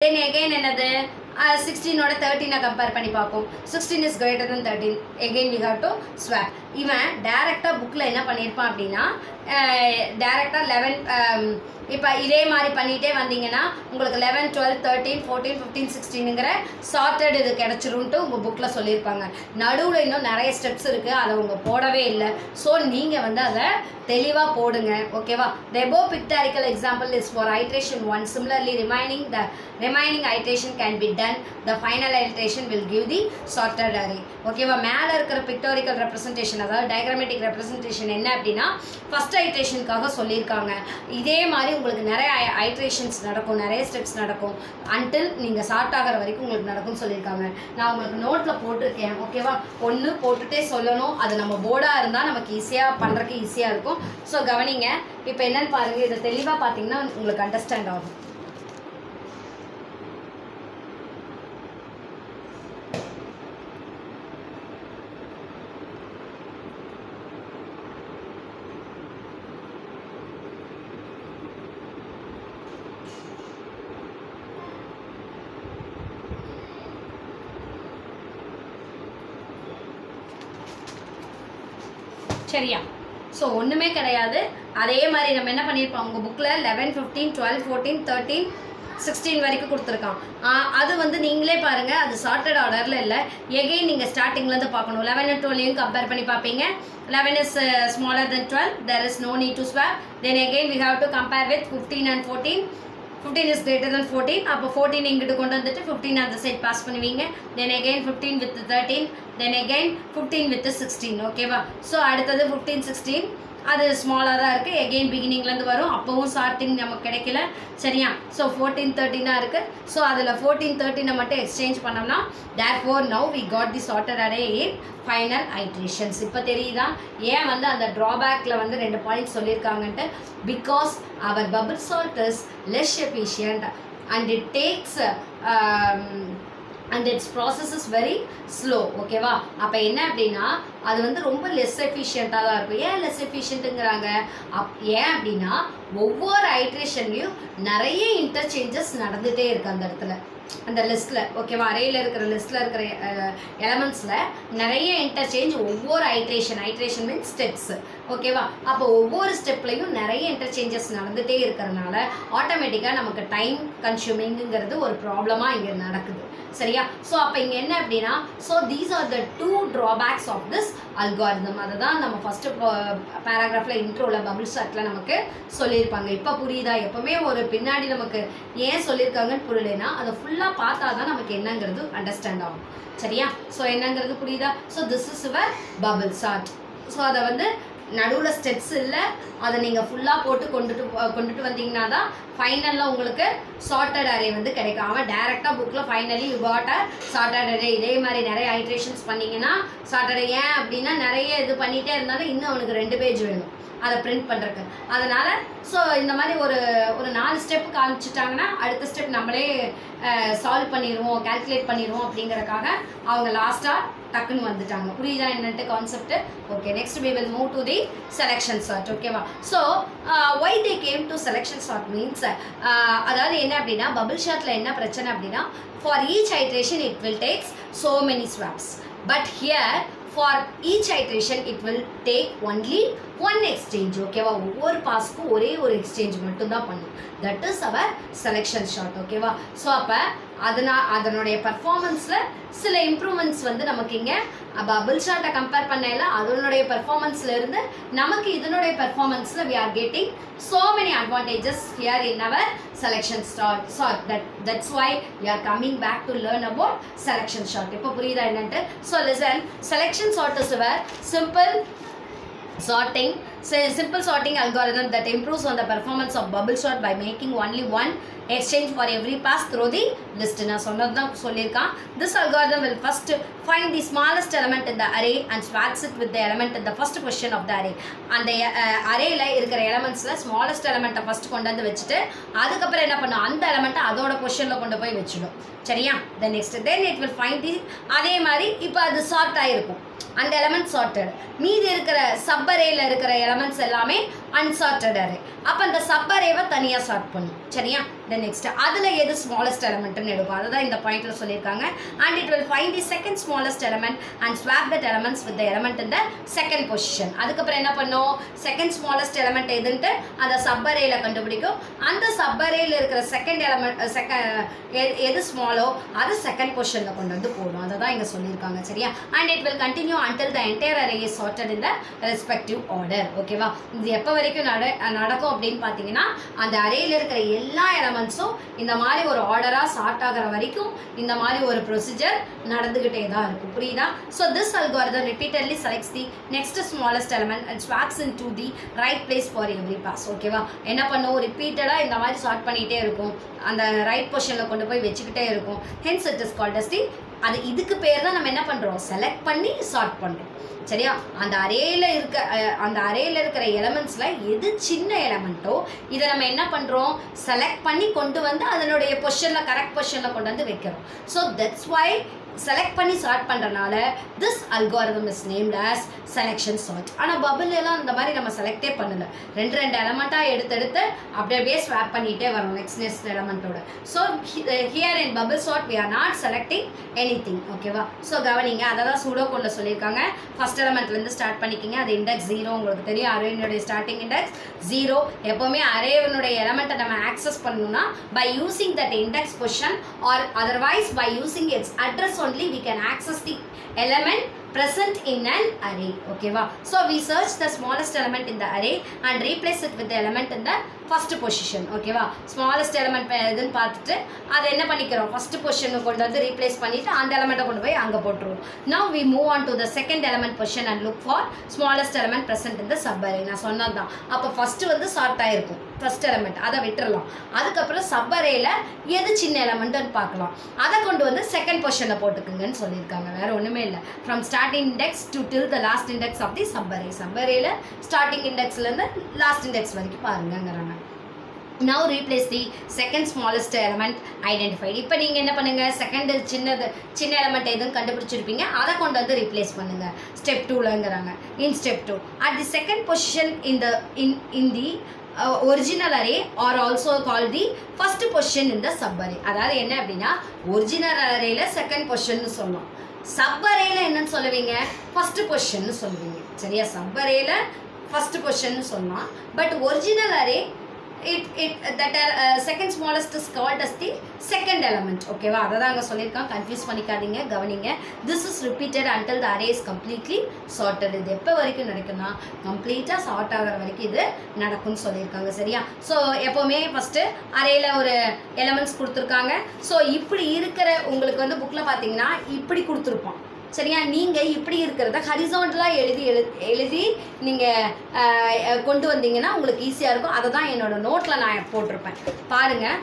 then again another 16 or 13 compare பண்ணி பாப்போம் 16 is greater than 13 again we have to swap இவன் டைரக்டா bookல என்ன பண்ணிருப்பான் அப்படினா டைரக்டா 11 இப்போ இதே மாதிரி பண்ணிட்டே வந்தீங்கன்னா உங்களுக்கு 11 12 13 14 15 16ங்கற சார்ட்டட் இது கிடைச்சிரும்னு உங்க bookல சொல்லிருப்பாங்க நடுவுல இன்னும் நிறைய ஸ்டெப்ஸ் இருக்கு அத உங்க போடவே இல்ல சோ நீங்க வந்து அத தெளிவா போடுங்க ஓகேவா the above pictorial example is for iteration 1 similarly remaining iteration can be done the final iteration will give the sorted array ஓகேவா மேல இருக்கிற pictorial representation அதாவது diagrammatic representation என்ன அப்படினா first iterationக்காக சொல்லிருக்காங்க இதே மாதிரி உங்களுக்கு நிறைய iterations நடக்கும் நிறைய steps நடக்கும் until நீங்க சார்ட் ஆகற வரைக்கும் உங்களுக்கு நடக்கும்னு சொல்லிருக்காங்க நான் உங்களுக்கு நோட்ல போட்டுருக்கேன் ஓகேவா ஒன்னு போட்டுட்டே சொல்லணும் அது நம்ம போர்டா இருந்தா நமக்கு ஈஸியா பண்றதுக்கு ஈஸியா இருக்கும் சோ கவனிங்க இப்போ என்னன்னு பாருங்க இத தெளிவா பாத்தீங்கன்னா உங்களுக்கு அண்டர்ஸ்டாண்ட் ஆகும் சரியா சோ ஒண்ணுமே கிடையாது அதே மாதிரி நம்ம என்ன பண்ணிருப்போம் உங்க bookல 11 15 12 14 13 16 வரைக்கும் கொடுத்திருக்கான் அது வந்து நீங்களே பாருங்க அது சார்ட்டட் ஆர்டர்ல இல்ல again நீங்க ஸ்டார்டிங்ல இருந்து பார்க்கணும் 11 and 12 யும் கம்பேர் பண்ணி பாப்பீங்க 11 is smaller than 12 there is no need to swap then again we have to compare with 15 and 14 15 is greater than 14 அப்ப 14 இங்கிட்டு கொண்டு வந்துட்டு 15 அந்த சைடு பாஸ் பண்ணுவீங்க then again 15 with 13 then again 15 with 16 ஓகேவா சோ அடுத்து 15 16 அது ஸ்மாலா தான் இருக்கு again beginningல இருந்து வரும் அப்பவும் சார்ட்டிங் நமக்கு கிடைக்கல சரியா சோ 14 13 இருக்கு சோ அதுல 14 13 மட்டும் எக்ஸ்சேஞ்ச் பண்ணோம்னா therefore now we got the sorted array in final iterations இப்ப தெரியுதா ஏன் வந்து அந்த drawbackல வந்து ரெண்டு point சொல்லிருக்காங்கன்னு because our bubble sort is less efficient and it takes and its process is very slow ஓகேவா அப்ப என்ன அப்படினா அது வந்து ரொம்ப less efficient ஆ தான் இருக்கும் ஏன் less efficientங்கறாங்க ஏன் அப்படினா ஒவ்வொரு iterationலயும் நிறைய interchanges நடந்துட்டே இருக்கு அந்த இடத்துல அந்த லிஸ்ட்ல ஓகேவா அரேல இருக்கிற லிஸ்ட்ல இருக்கிற எலிமெண்ட்ஸ்ல நிறைய இன்டர்சேஞ்ச் ஒவ்வொரு ஐட்ரேஷன் மீன்ஸ் ஸ்டெப்ஸ் ஓகேவா அப்போ ஒவ்வொரு ஸ்டெப்லயும் நிறைய இன்டர்சேஞ்சஸ் நடந்துட்டே இருக்கறனால ஆட்டோமேட்டிக்கா நமக்கு டைம் கன்சூமிங்ங்கிறது ஒரு ப்ராப்ளமா இங்க நடக்குது சரியா சோ அப்ப இங்க என்ன அப்படினா so these are the two drawbacks of this algorithm அததான் நம்ம ஃபர்ஸ்ட் பாராகிராஃப்ல இன்ட்ரோல பபிள் சார்ட்ல நமக்கு சொல்லிருப்பாங்க இப்ப புரியுதா எப்பவுமே ஒரு பின்னாடி நமக்கு ஏன் சொல்லிருக்காங்கன்னு புரியலனா அத ஃபுல்லா பார்த்தா தான் நமக்கு என்னங்கிறது அண்டர்ஸ்டாண்ட் ஆகும் சரியா சோ என்னங்கிறது புரியுதா so this is your bubble chart so அத வந்து நடுவுல ஸ்டெப்ஸ் இல்ல அத நீங்க ஃபுல்லா போட்டு கொண்டுட்டு வந்தீங்கனா தான் ஃபைனல்ல உங்களுக்கு சார்ட்டட் அரே வந்து கிடைக்கும் அவன் டைரக்ட்டா bookல finally you got a sorted array இதே மாதிரி நிறைய iterations பண்ணீங்கனா சார்ட்டட் ஏன் அப்படினா நிறைய இது பண்ணிட்டே இருந்தாலும் இன்னும் உங்களுக்கு ரெண்டு பேஜ் வேணும் அத பிரிண்ட் பண்றதுக்கு அதனால சோ இந்த மாதிரி ஒரு நாலு ஸ்டெப் காமிச்சிட்டாங்கன்னா அடுத்த ஸ்டெப் நம்மளே சால்வ் பண்ணிடுவோம் கால்குலேட் பண்ணிடுவோம் அப்படிங்கறதுக்காக அவங்க லாஸ்டா டக்குன்னு வந்துட்டாங்க புரியுதா என்னன்ட்டு concept okay next we will move to the selection sort ஓகேவா so why they came to selection sort means அதாவது என்ன அப்படினா bubble chartல என்ன பிரச்சனை அப்படினா for each iteration it will take so many swaps but here for each iteration it will take only one exchange ஓகேவா ஒவ்வொரு பாஸ்க்கு ஒரே ஒரு எக்ஸ்சேஞ்ச் மட்டும் தான் பண்ணும் that is our selection sort ஓகேவா சோ அப்ப அதனுடைய பெர்ஃபார்மன்ஸ்ல சில இம்ப்ரூவ்மென்ட்ஸ் வந்து நமக்கு இங்க பபிள் சார்ட்ட கம்பேர் பண்ணையில அதனுடைய பெர்ஃபார்மன்ஸ்ல இருந்து நமக்கு இதனுடைய பெர்ஃபார்மன்ஸ்ல we are getting so many advantages here in our selection sort that's why we are coming back to learn about selection sort இப்போ புரியுதா என்னன்னு so listen selection sort is a simple sorting algorithm that improves on the performance of bubble sort by making only one exchange for every pass through the list na sonnadhaan sollirkan this algorithm will first find the smallest element in the array and swaps it with the element in the first position of the array and array la irukra elements la smallest element first kondu vandu vechittu adukapra enna pannu and element adoda position la kondu poi vechidum சரியா then next then it will find the அதே மாதிரி இப்போ அது chart ஆயிருக்கும் அந்த element chartered மீதி இருக்கிற sub அரேல இருக்கிற எலிமெண்ட்ஸ் எல்லாமே அன்சார்ட்டட் அரே. அப்போ அந்த சப் அரேவை தனியாக சார்ட் பண்ணும். சரியா? தென் நெக்ஸ்ட் அதில் எது ஸ்மாலஸ்ட் எலமெண்ட்னு எடுக்கும், அதுதான் இந்த பாயிண்ட்ல சொல்லியிருக்காங்க. And it will find the second smallest element and swap that elements with the element in the second position. அதுக்கப்புறம் என்ன பண்ணும், செகண்ட் ஸ்மாலஸ்ட் எலமெண்ட் எதுன்ட்டு அந்த சப் அரேல கண்டுபிடிக்கும். அந்த சப் அரேல இருக்கிற செகண்ட் எலமெண்ட் எது ஸ்மாலோ அது செகண்ட் பொசிஷன்ல கொண்டு வந்து போடும். அதை தான் இங்கே சொல்லியிருக்காங்க. சரியா? And it will continue until the entire array is sorted in the respective order. ஓகேவா? இது எப்போ வரைக்கும் நடக்கும் அப்படின்னு பார்த்தீங்கன்னா அந்த அரேல இருக்கிற எல்லா எலமெண்ட்ஸும் இந்த மாதிரி ஒரு ஆர்டரா சார்ட் ஆகிற வரைக்கும் இந்த மாதிரி ஒரு ப்ரொசீஜர் நடந்துகிட்டே தான் இருக்கும். புரியுதா? So this algorithm repeatedly selects the next smallest element and swaps into the right place for every pass. ஓகேவா? என்ன பண்ணும், ரிப்பீட்டடாக இந்த மாதிரி சார்ட் பண்ணிகிட்டே இருக்கும், அந்த ரைட் பொசிஷனில் கொண்டு போய் வச்சுக்கிட்டே இருக்கும். hence it is called as the அது இதுக்கு பேர் தான் நம்ம என்ன பண்ணுறோம், செலக்ட் பண்ணி சார்ட் பண்ணுறோம். சரியா? அந்த அரேல இருக்கிற எலமெண்ட்ஸில் எது சின்ன எலமெண்ட்டோ இதை நம்ம என்ன பண்ணுறோம், செலக்ட் பண்ணி கொண்டு வந்து அதனுடைய பொசிஷனில் கரெக்ட் பொசிஷனில் கொண்டு வந்து வைக்கிறோம். ஸோ தட்ஸ் வை செலக்ட் பண்ணி சார்ட் பண்ணுறனால this algorithm is named as selection sort. ஆனால் பபிள் எல்லாம் இந்த மாதிரி நம்ம செலக்டே பண்ணல, ரெண்டு எலமெண்ட்டாக எடுத்து அப்படியே ஸ்வாப் பண்ணிகிட்டே வரும் நெக்ஸ்ட் எலமெண்ட்டோட. So here in bubble sort we are not selecting anything. ஓகேவா? ஸோ கவனிங்க, அதை தான் சூடோகோடில் சொல்லியிருக்காங்க. ஃபர்ஸ்ட் எலமெண்ட்லேருந்து ஸ்டார்ட் பண்ணிக்கிங்க. அது இண்டெக்ஸ் 0. உங்களுக்கு தெரியும் அரேனுடைய ஸ்டார்டிங் இண்டெக்ஸ் 0. எப்போவுமே அரேனுடைய எலமெண்ட்டை நம்ம ஆக்சஸ் பண்ணணும்னா by using that index position or otherwise by using its address only we can access the element present in an array. Okay va? So we search the smallest element in the array and replace it with the element in the first position. Okay va? Smallest element edun paatittu adha enna panikrom, first position kondu vandu replace pannittu and element kondu poi anga potruvom. Now we move on to the second element position and look for smallest element present in the sub array. na sonnadha appo first vandu sort aayirkum first element adha vittralam, adukapra sub array la edu chinna element nu paakalam, adha kondu vandu second position la potukkunga nu sollirukanga. vera onnume illa, from starting index to till the last index of the sub array. sub array la starting index la irundha last index varaiku paarunga. Now replace the second smallest element identified. இப்போ நீங்க என்ன பண்ணுங்க, second சின்ன element எதுன்னு கண்டுபிடிச்சிருப்பீங்க, அதை கொண்டு வந்து replace பண்ணுங்க step 2லங்கறாங்க. in step 2 at the second position in the original array or also called the first position in the sub array. அதாவது என்ன அப்படின்னா ஒரிஜினல் அரேல செகண்ட் பொசிஷன் சொல்லணும், சப் அரேல என்னன்னு சொல்லுவீங்க, ஃபர்ஸ்ட் பொசிஷன் சொல்லுவீங்க. சரியா? சப் அரேல ஃபர்ஸ்ட் பொசிஷன் சொல்லலாம், but original array that second smallest is called as the second element. Okay va? adha anga sollirukka, confuse panikadinga, gavaninga. This is repeated until the array is completely sorted. idu eppa varaiku nadakuna complete ah sort agara varaiku idu nadakkum sollirukanga. சரியா? so எப்பவுமே first array la ஒரு elements கொடுத்திருக்காங்க. so இப்படி இருக்கிற உங்களுக்கு வந்து bookல பாத்தீங்கன்னா இப்படி கொடுத்திருப்பான். சரியா? நீங்கள் இப்படி இருக்கிறத ஹரிசாண்டலாக எழுதி நீங்கள் கொண்டு வந்தீங்கன்னா உங்களுக்கு ஈஸியாக இருக்கும். அதை தான் என்னோடய நோட்டில் நான் போட்டிருப்பேன். பாருங்கள்,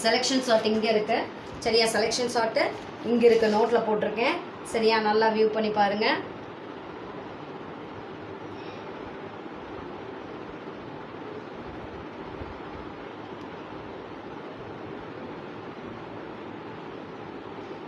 செலெக்ஷன் சார்ட் இங்கே இருக்குது. சரியா? செலெக்ஷன் சார்ட்டு இங்கே இருக்குது, நோட்டில் போட்டிருக்கேன். சரியா? நல்லா வியூ பண்ணி பாருங்கள்.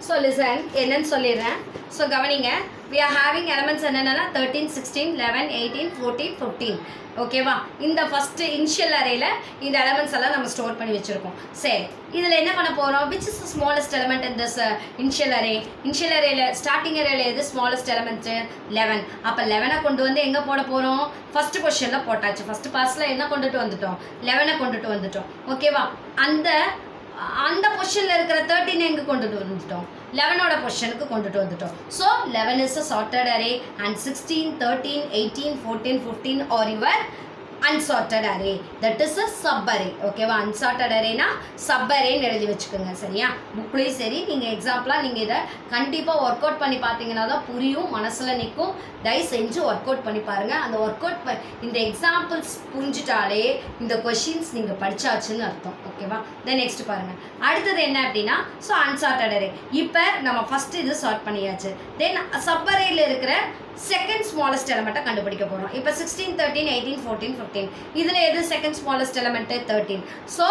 So listen, என்னன்னு சொல்லிடுறேன். ஸோ கவனிங்க, we are having elements என்னென்னா 13, 16, 11, 18, 14, 15. ஓகேவா? இந்த ஃபர்ஸ்ட் இனிஷியல் அரேல இந்த எலமெண்ட்ஸ் எல்லாம் நம்ம ஸ்டோர் பண்ணி வச்சுருக்கோம். சரி, இதில் என்ன பண்ண போகிறோம், which is the smallest element in this initial array? Initial அரேல ஸ்டார்டிங் அரேல எது ஸ்மாலஸ்ட் எலமெண்ட்டு? 11. அப்போ 11 கொண்டு வந்து எங்கே போட போகிறோம், ஃபர்ஸ்ட் பொசிஷனில் போட்டாச்சு. ஃபர்ஸ்ட் பாஸில் என்ன கொண்டுட்டு வந்துட்டோம், 11 கொண்டுட்டு வந்துட்டோம். ஓகேவா? அந்த பொசிஷனில் இருக்கிற 13 எங்கே கொண்டுட்டு வந்துட்டோம், 11ஓட பொசிஷனுக்கு கொண்டுட்டு வந்துட்டோம். So 11 is a sorted array and 16, 13, 18, 14, 15 are your unsorted array, that is a sub array. ஓகேவா? unsorted arrayனா sub arrayன்னு எழுதி வச்சுக்கோங்க. சரியா? புக்லேயும் சரி, நீங்கள் எக்ஸாம்பிளாக நீங்கள் இதை கண்டிப்பாக ஒர்க் அவுட் பண்ணி பார்த்தீங்கன்னா தான் புரியும், மனசில் நிற்கும். தயவு செஞ்சு ஒர்க் அவுட் பண்ணி பாருங்கள். அந்த ஒர்க் அவுட் இந்த எக்ஸாம்பிள்ஸ் புரிஞ்சுட்டாலே இந்த கொஷின்ஸ் நீங்கள் படித்தாச்சுன்னு அர்த்தம். ஓகேவா? தென் நெக்ஸ்ட் பாருங்கள், அடுத்தது என்ன அப்படின்னா ஸோ unsorted array. இப்போ நம்ம ஃபஸ்ட்டு இது சார்ட் பண்ணியாச்சு. தென் சப் அரேயில் இருக்கிற செகண்ட் ஸ்மாலஸ்ட் எலமெண்ட்டை கண்டுபிடிக்க போகிறோம். இப்போ 16, 13, 18, 14, 15 இதில் எது செகண்ட் ஸ்மாலஸ்ட் எலமெண்ட்டு? 13. ஸோ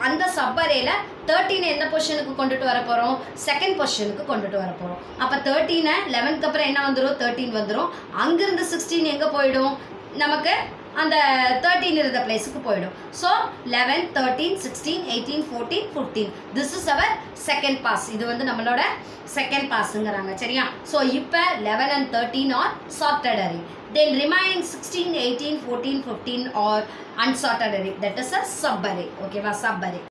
அந்த சப் அரேல 13 எந்த பொசிஷனுக்கு கொண்டுட்டு வர போகிறோம், செகண்ட் பொசிஷனுக்கு கொண்டுட்டு வர போகிறோம். அப்போ 13 11க்கு அப்புறம் என்ன வந்துடும், 13 வந்துடும். அங்கேருந்து 16 எங்கே போயிடும், நமக்கு அந்த 13 இருந்த பிளேஸுக்கு போயிடும். So 11, 13, 16, 18, 14, 15. This is our second pass. இது வந்து நம்மளோட செகண்ட் பாஸ்ங்கிறாங்க. சரியா? ஸோ இப்போ 11 and 13 are sorted array. Then remaining 16, 18, 14, 15 or unsorted array. That is a sub array. Okay, sub array.